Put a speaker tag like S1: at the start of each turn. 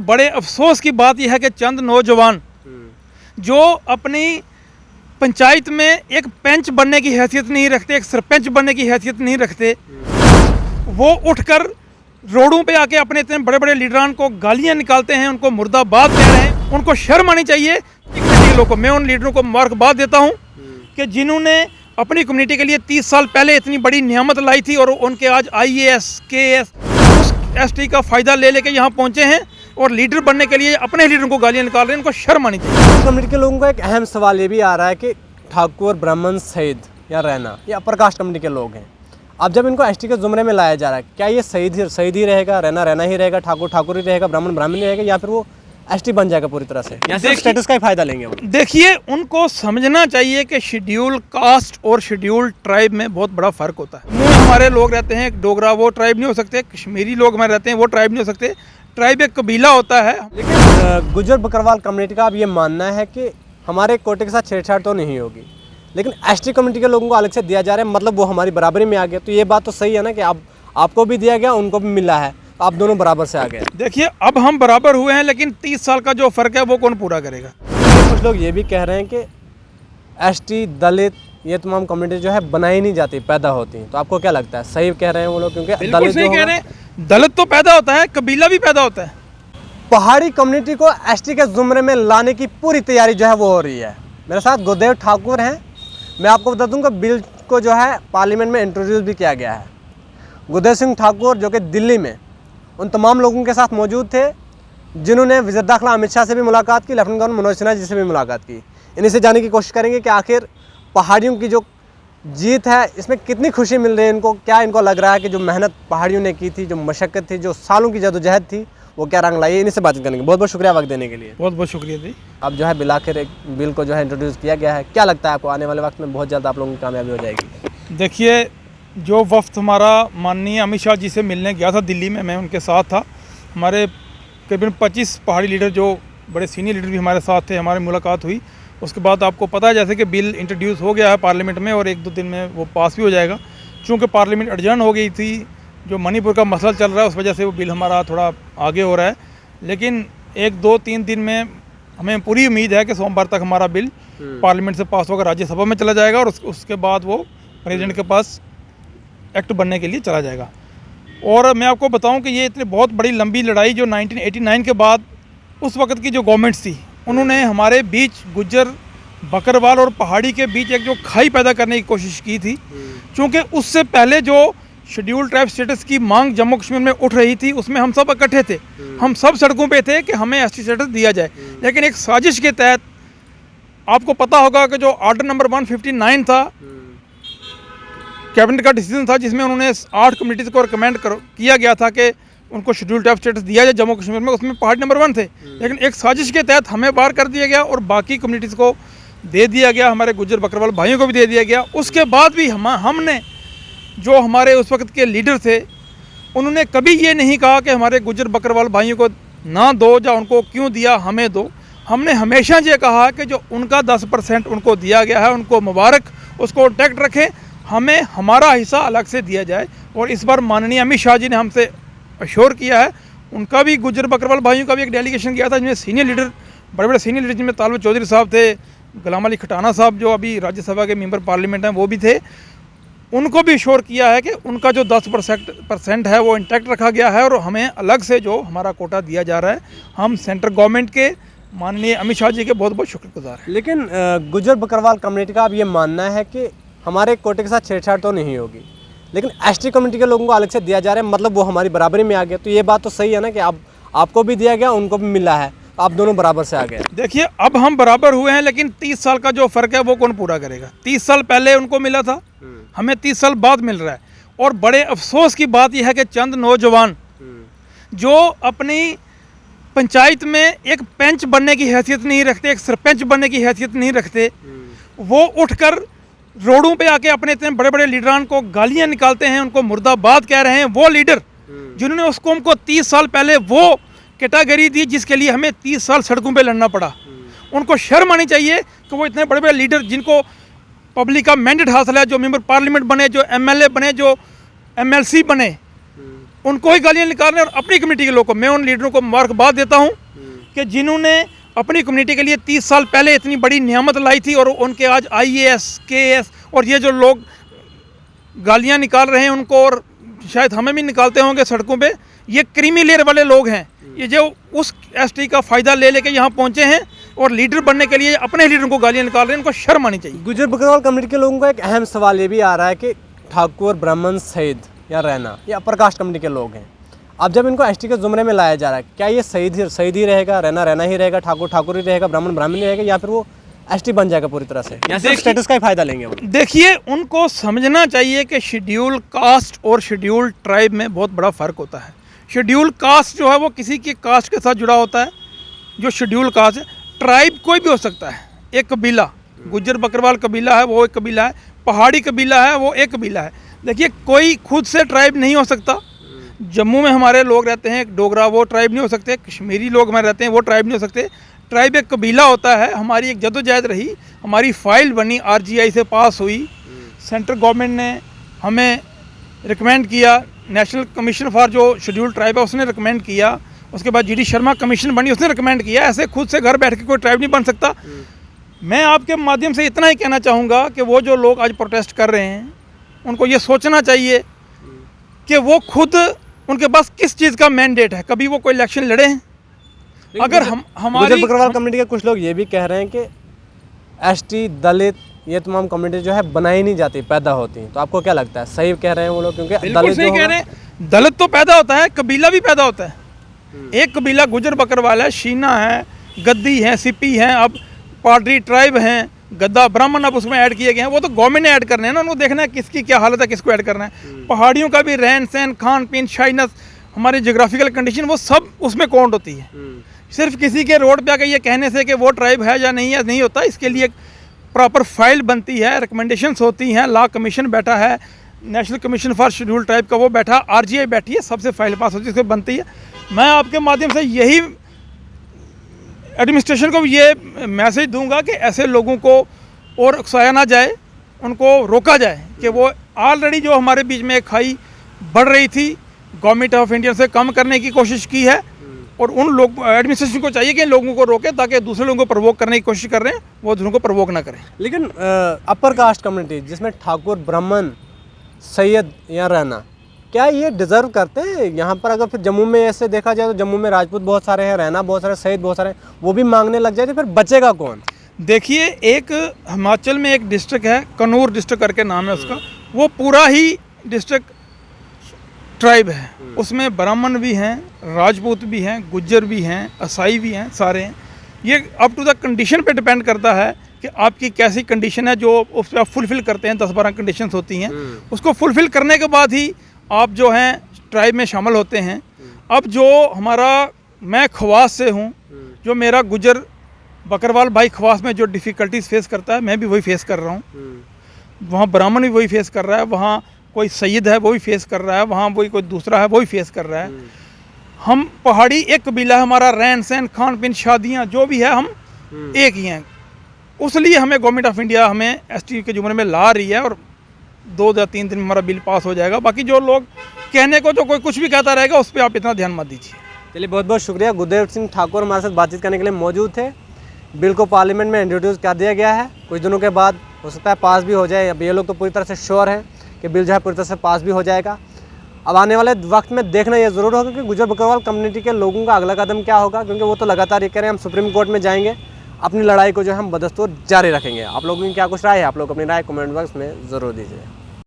S1: बड़े अफसोस की बात यह है कि चंद नौजवान जो अपनी पंचायत में एक पंच बनने की हैसियत नहीं रखते, एक सरपंच बनने की हैसियत नहीं रखते, वो उठकर रोडों पे आके अपने इतने बड़े बड़े लीडरान को गालियां निकालते हैं, उनको मुर्दाबाद कह रहे हैं। उनको शर्म आनी चाहिए। मैं उन लीडरों को मुबारकबाद देता हूं कि जिन्होंने अपनी कम्युनिटी के लिए 30 साल पहले इतनी बड़ी नियामत लाई थी और उनके आज IAS KS उस ST का फ़ायदा ले लेके यहाँ पहुँचे हैं और लीडर बनने के लिए अपने लीडरों को गालियाँ निकाल रहे हैं। उनको शर्म आनी चाहिए।
S2: कम्युनिटी के लोगों का एक अहम सवाल ये भी आ रहा है कि ठाकुर, ब्राह्मण, सईद या रैना ये अपर कास्ट कम्युनिटी के लोग हैं। अब जब इनको ST के ज़ुमरे में लाया जा रहा है, क्या ये सईद ही रहेगा, रैना ही रहेगा, ठाकुर ही रहेगा, ब्राह्मण ही रहेगा, या फिर वो ST बन जाएगा पूरी तरह से, या सिर्फ स्टेटस का ही फायदा लेंगे वो?
S1: देखिए, उनको समझना चाहिए कि शेड्यूल कास्ट और शेड्यूल ट्राइब में बहुत बड़ा फ़र्क होता है। हमारे लोग रहते हैं डोगरा, वो ट्राइब नहीं हो सकते। कश्मीरी लोग हमारे रहते हैं, वो ट्राइब नहीं हो सकते। ट्राइब एक कबीला होता है।
S2: लेकिन गुजर बकरवाल कम्युनिटी का अब ये मानना है कि हमारे कोटे के साथ छेड़छाड़ तो नहीं होगी, लेकिन ST कम्युनिटी के लोगों को अलग से दिया जा रहा है, मतलब वो हमारी बराबरी में आ गया। तो ये बात तो सही है ना कि आपको भी दिया गया, उनको भी मिला है, आप दोनों बराबर से आ गए।
S1: देखिए, अब हम बराबर हुए हैं, लेकिन 30 साल का जो फ़र्क है वो कौन पूरा करेगा?
S2: कुछ लोग ये भी कह रहे हैं कि ST, दलित, ये तमाम कम्युनिटी जो है बनाई नहीं जाती, पैदा होती हैं। तो आपको क्या लगता है, सही कह रहे हैं वो लोग? क्योंकि
S1: दलित सही कह रहे हैं, दलित तो पैदा होता है, कबीला भी पैदा होता है।
S2: पहाड़ी कम्युनिटी को ST के ज़ुमरे में लाने की पूरी तैयारी जो है वो हो रही है। मेरे साथ गुरदेव ठाकुर हैं। मैं आपको बता दूं कि बिल को जो है पार्लियामेंट में इंट्रोड्यूस भी किया गया है। गुरदेव सिंह ठाकुर जो कि दिल्ली में उन तमाम लोगों के साथ मौजूद थे जिन्होंने वज़ीर दाखिला अमित शाह से भी मुलाकात की, लेफ्टिनेंट गवर्नर मनोज सिन्हा जी से भी मुलाकात की। इन्हीं से जानने की कोशिश करेंगे कि आखिर पहाड़ियों की जो जीत है इसमें कितनी खुशी मिल रही है इनको, क्या इनको लग रहा है कि जो मेहनत पहाड़ियों ने की थी, जो मशक्क़त थी, जो सालों की जदोजहद थी, वो क्या रंग लाई है। इन्हीं से बातचीत करेंगे। बहुत बहुत शुक्रिया वक्त देने के लिए।
S1: बहुत बहुत शुक्रिया जी।
S2: अब जो है बिल आखिर एक बिल को जो है इंट्रोड्यूस किया गया है, क्या लगता है आपको आने वाले वक्त में बहुत जल्द आप लोगों की कामयाबी हो जाएगी?
S1: देखिए, जो वफ्द हमारा माननीय अमित शाह जी से मिलने गया था दिल्ली में, मैं उनके साथ था। हमारे करीबन 25 पहाड़ी लीडर, जो बड़े सीनियर लीडर भी हमारे साथ थे, हमारी मुलाकात हुई। उसके बाद आपको पता है जैसे कि बिल इंट्रोड्यूस हो गया है पार्लियामेंट में और 1-2 दिन में वो पास भी हो जाएगा। चूँकि पार्लियामेंट एडजर्न हो गई थी, जो मणिपुर का मसला चल रहा है, उस वजह से वो बिल हमारा थोड़ा आगे हो रहा है। लेकिन 1-2-3 दिन में हमें पूरी उम्मीद है कि सोमवार तक हमारा बिल पार्लियामेंट से पास होकर राज्यसभा में चला जाएगा और उसके बाद वो प्रेसिडेंट के पास एक्ट बनने के लिए चला जाएगा। और मैं आपको बताऊं कि ये इतनी बहुत बड़ी लंबी लड़ाई जो 1989 के बाद उस वक्त की जो गवर्नमेंट्स थी, उन्होंने हमारे बीच गुज्जर, बकरवाल और पहाड़ी के बीच एक जो खाई पैदा करने की कोशिश की थी। क्योंकि उससे पहले जो शेड्यूल ट्राइब स्टेटस की मांग जम्मू कश्मीर में उठ रही थी, उसमें हम सब इकट्ठे थे, हम सब सड़कों पे थे कि हमें ST स्टेटस दिया जाए। लेकिन एक साजिश के तहत आपको पता होगा कि जो ऑर्डर नंबर 159 था, कैबिनेट का डिसीजन था, जिसमें उन्होंने 8 कम्युनिटीज़ को रिकमेंड किया गया था कि उनको शेड्यूल ट्राइब स्टेटस दिया जाए जम्मू कश्मीर में। उसमें पहाड़ी नंबर 1 थे, लेकिन एक साजिश के तहत हमें बाहर कर दिया गया और बाकी कम्युनिटीज़ को दे दिया गया, हमारे गुज्जर बकरवाल भाइयों को भी दे दिया गया। उसके बाद भी हमने जो हमारे उस वक्त के लीडर थे, उन्होंने कभी ये नहीं कहा कि हमारे गुज्जर बकरवाल भाइयों को ना दो, या उनको क्यों दिया, हमें दो। हमने हमेशा ये कहा कि जो उनका 10% उनको दिया गया है, उनको मुबारक, उसको इंटैक्ट रखें, हमें हमारा हिस्सा अलग से दिया जाए। और इस बार माननीय अमित शाह जी ने हमसे अश्योर किया है। उनका भी गुज्जर बकरवाल भाइयों का भी एक डेलीगेशन गया था, जिसमें सीनियर लीडर, बड़े बड़े सीनियर लीडर, जिनमें तालबे चौधरी साहब थे, गुलाम अली खटाना साहब जो अभी राज्यसभा के मेंबर पार्लियामेंट हैं, वो भी थे। उनको भी श्योर किया है कि उनका जो 10% है वो इंटैक्ट रखा गया है और हमें अलग से जो हमारा कोटा दिया जा रहा है। हम सेंट्रल गवर्नमेंट के माननीय अमित शाह जी के बहुत बहुत शुक्रगुजार हैं।
S2: लेकिन गुजर बकरवाल कम्युनिटी का अब ये मानना है कि हमारे कोटे के साथ छेड़छाड़ तो नहीं होगी, लेकिन ST कम्युनिटी के लोगों को अलग से दिया जा रहा है, मतलब वो हमारी बराबरी में आ गया। तो ये बात तो सही है ना कि आपको भी दिया गया, उनको भी मिला है, आप दोनों बराबर से आ गए।
S1: देखिए, अब हम बराबर हुए हैं, लेकिन 30 साल का जो फ़र्क है वो कौन पूरा करेगा? 30 साल पहले उनको मिला था, हमें 30 साल बाद मिल रहा है। और बड़े अफसोस की बात यह है कि चंद नौजवान जो अपनी पंचायत में एक पंच बनने की हैसियत नहीं रखते, एक सरपंच बनने की हैसियत नहीं रखते, वो उठकर रोडों पे आके अपने इतने बड़े बड़े लीडरान को गालियां निकालते हैं, उनको मुर्दाबाद कह रहे हैं। वो लीडर जिन्होंने उस कौम को 30 साल पहले वो कैटेगरी दी जिसके लिए हमें 30 साल सड़कों पे लड़ना पड़ा, उनको शर्म आनी चाहिए कि वो इतने बड़े बड़े लीडर जिनको पब्लिक का मैंडेट हासिल है, जो मेंबर पार्लियामेंट बने, जो MLA बने, जो MLC बने, उनको ही गालियाँ निकाल रहे हैं और अपनी कम्युनिटी के लोगों को। मैं उन लीडरों को मुबारकबाद देता हूँ कि जिन्होंने अपनी कम्युनिटी के लिए 30 साल पहले इतनी बड़ी नियामत लाई थी और उनके आज IAS KAS और ये जो लोग गालियाँ निकाल रहे हैं उनको, और शायद हमें भी निकालते होंगे सड़कों पे, ये क्रीमी लेयर वाले लोग हैं। ये जो उस ST का फ़ायदा ले लेके यहाँ पहुँचे हैं और लीडर बनने के लिए अपने लीडरों को गालियाँ निकाल रहे हैं, इनको शर्म आनी चाहिए।
S2: गुजर बकरवाल कम्युनिटी के लोगों का एक अहम सवाल ये भी आ रहा है कि ठाकुर, ब्राह्मण, सईद या रैना, ये अपर कास्ट कम्युनिटी के लोग हैं। अब जब इनको ST के ज़ुमरे में लाया जा रहा है, क्या ये सईद ही रहेगा, रैना ही रहेगा, ठाकुर ही रहेगा, ब्राह्मण ही रहेगा, या फिर वो ST बन जाएगा पूरी तरह से, या सिर्फ स्टेटस का ही फायदा लेंगे वो?
S1: देखिए, उनको समझना चाहिए कि शेड्यूल कास्ट और शेड्यूल ट्राइब में बहुत बड़ा फ़र्क होता है। शेड्यूल कास्ट जो है वो किसी के कास्ट के साथ जुड़ा होता है, जो शेड्यूल कास्ट है। ट्राइब कोई भी हो सकता है, एक कबीला, गुज्जर बकरवाल कबीला है वो एक कबीला है, पहाड़ी कबीला है वो एक कबीला है। देखिए, कोई खुद से ट्राइब नहीं हो सकता। जम्मू में हमारे लोग रहते हैं, एक डोगरा, वो ट्राइब नहीं हो सकते। कश्मीरी लोग हमारे रहते हैं, वो ट्राइब नहीं हो सकते। ट्राइब एक कबीला होता है। हमारी एक जद्दोजहद रही, हमारी फ़ाइल बनी, RGI से पास हुई, सेंट्रल गवर्नमेंट ने हमें रिकमेंड किया, नेशनल कमीशन फॉर जो शेड्यूल ट्राइब है उसने रिकमेंड किया, उसके बाद GD शर्मा कमीशन बनी, उसने रिकमेंड किया। ऐसे खुद से घर बैठ के कोई ट्राइब नहीं बन सकता। मैं आपके माध्यम से इतना ही कहना चाहूँगा कि वो जो लोग आज प्रोटेस्ट कर रहे हैं उनको ये सोचना चाहिए कि वो खुद, उनके पास किस चीज़ का मैंडेट है। कभी वो कोई इलेक्शन लड़े हैं? अगर हमारी
S2: बकरवाल कम्युनिटी के कुछ लोग ये भी कह रहे हैं कि ST, दलित, ये तमाम कम्युनिटी जो है बनाई नहीं जाती, पैदा होती। तो आपको क्या लगता है, सही कह रहे हैं वो लोग? क्योंकि
S1: बिल्कुल सही कह रहे हैं। दलित तो पैदा होता है, कबीला भी पैदा होता है। एक कबीला गुजर बकरवाल है, शीना है, गद्दी है, सिपी हैं, अब पाडरी ट्राइब हैं, गद्दा ब्राह्मण अब उसमें ऐड किए गए हैं। वो तो गवर्नमेंट ने ऐड करने हैं ना, उनको देखना है किसकी क्या हालत है, किसको ऐड करना है। पहाड़ियों का भी रहन सहन, खान पीन, शाइनस, हमारी जोग्राफिकल कंडीशन, वो सब उसमें काउंट होती है। सिर्फ किसी के रोड पे आकर ये कहने से कि वो ट्राइब है या नहीं होता। इसके लिए प्रॉपर फाइल बनती है, रिकमेंडेशंस होती हैं, लॉ कमीशन बैठा है, national commission for schedule tribe का वो बैठा, RGI बैठी है, सबसे फाइल पास होती है, इसको बनती है। मैं आपके माध्यम से यही एडमिनिस्ट्रेशन को ये मैसेज दूंगा कि ऐसे लोगों को और उकसाया ना जाए, उनको रोका जाए कि वो ऑलरेडी जो हमारे बीच में एक खाई बढ़ रही थी, गवर्नमेंट ऑफ इंडिया से कम करने की कोशिश की है। और उन लोग, एडमिनिस्ट्रेशन को चाहिए कि इन लोगों को रोके, ताकि दूसरे लोगों को प्रवोक करने की कोशिश कर रहे हैं वो दूसरों को प्रवोक ना करें।
S2: लेकिन अपर कास्ट कम्युनिटी जिसमें ठाकुर, ब्राह्मण, सैयद या रैना, क्या ये डिज़र्व करते हैं यहाँ पर? अगर फिर जम्मू में ऐसे देखा जाए तो जम्मू में राजपूत बहुत सारे हैं, रैना बहुत सारे, सैयद बहुत सारे, वो भी मांगने लग जाए तो फिर बचेगा कौन?
S1: देखिए, एक हिमाचल में एक डिस्ट्रिक्ट है, कनूर डिस्ट्रिक्ट करके नाम है उसका, वो पूरा ही डिस्ट्रिक्ट ट्राइब है। उसमें ब्राह्मण भी हैं, राजपूत भी हैं, गुज्जर भी हैं, असाई भी हैं, सारे हैं। ये अप टू द कंडीशन पे डिपेंड करता है कि आपकी कैसी कंडीशन है, जो उस पर आप फुलफ़िल करते हैं। 10-12 कंडीशंस होती हैं, उसको फुलफ़िल करने के बाद ही आप जो हैं ट्राइब में शामिल होते हैं। अब जो हमारा, मैं खवास से हूँ, जो मेरा गुजर बकरवाल भाई खवास में जो डिफ़िकल्टीज फेस करता है, मैं भी वही फेस कर रहा हूँ। वहाँ ब्राह्मण भी वही फेस कर रहा है, वहाँ कोई सैयद है वो भी फेस कर रहा है, वहाँ वही कोई दूसरा है वो भी फेस कर रहा है। हम पहाड़ी एक कबीला है, हमारा रहन सहन, खान पीन, शादियाँ जो भी है, हम एक ही हैं। उसलिए हमें गवर्नमेंट ऑफ इंडिया हमें ST के जुमरे में ला रही है और 2 या 3 दिन में हमारा बिल पास हो जाएगा। बाकी जो लोग कहने को जो कोई कुछ भी कहता रहेगा, उस पर आप इतना ध्यान मत दीजिए।
S2: चलिए, बहुत बहुत शुक्रिया। गुरदेव सिंह ठाकुर हमारे साथ बातचीत करने के लिए मौजूद थे। बिल को पार्लियामेंट में इंट्रोड्यूस कर दिया गया है, कुछ दिनों के बाद हो सकता है पास भी हो जाए। अब ये लोग तो पूरी तरह से श्योर हैं कि बिल जो है पूरी तरह से पास भी हो जाएगा। अब आने वाले वक्त में देखना ये ज़रूर होगा कि गुजर बकरवाल कम्युनिटी के लोगों का अगला कदम क्या होगा, क्योंकि वो तो लगातार ये कह रहे हैं हम सुप्रीम कोर्ट में जाएंगे, अपनी लड़ाई को जो है हम बदस्तूर जारी रखेंगे। आप लोगों की क्या कुछ राय है? आप लोग अपनी राय कमेंट बॉक्स में ज़रूर दीजिए।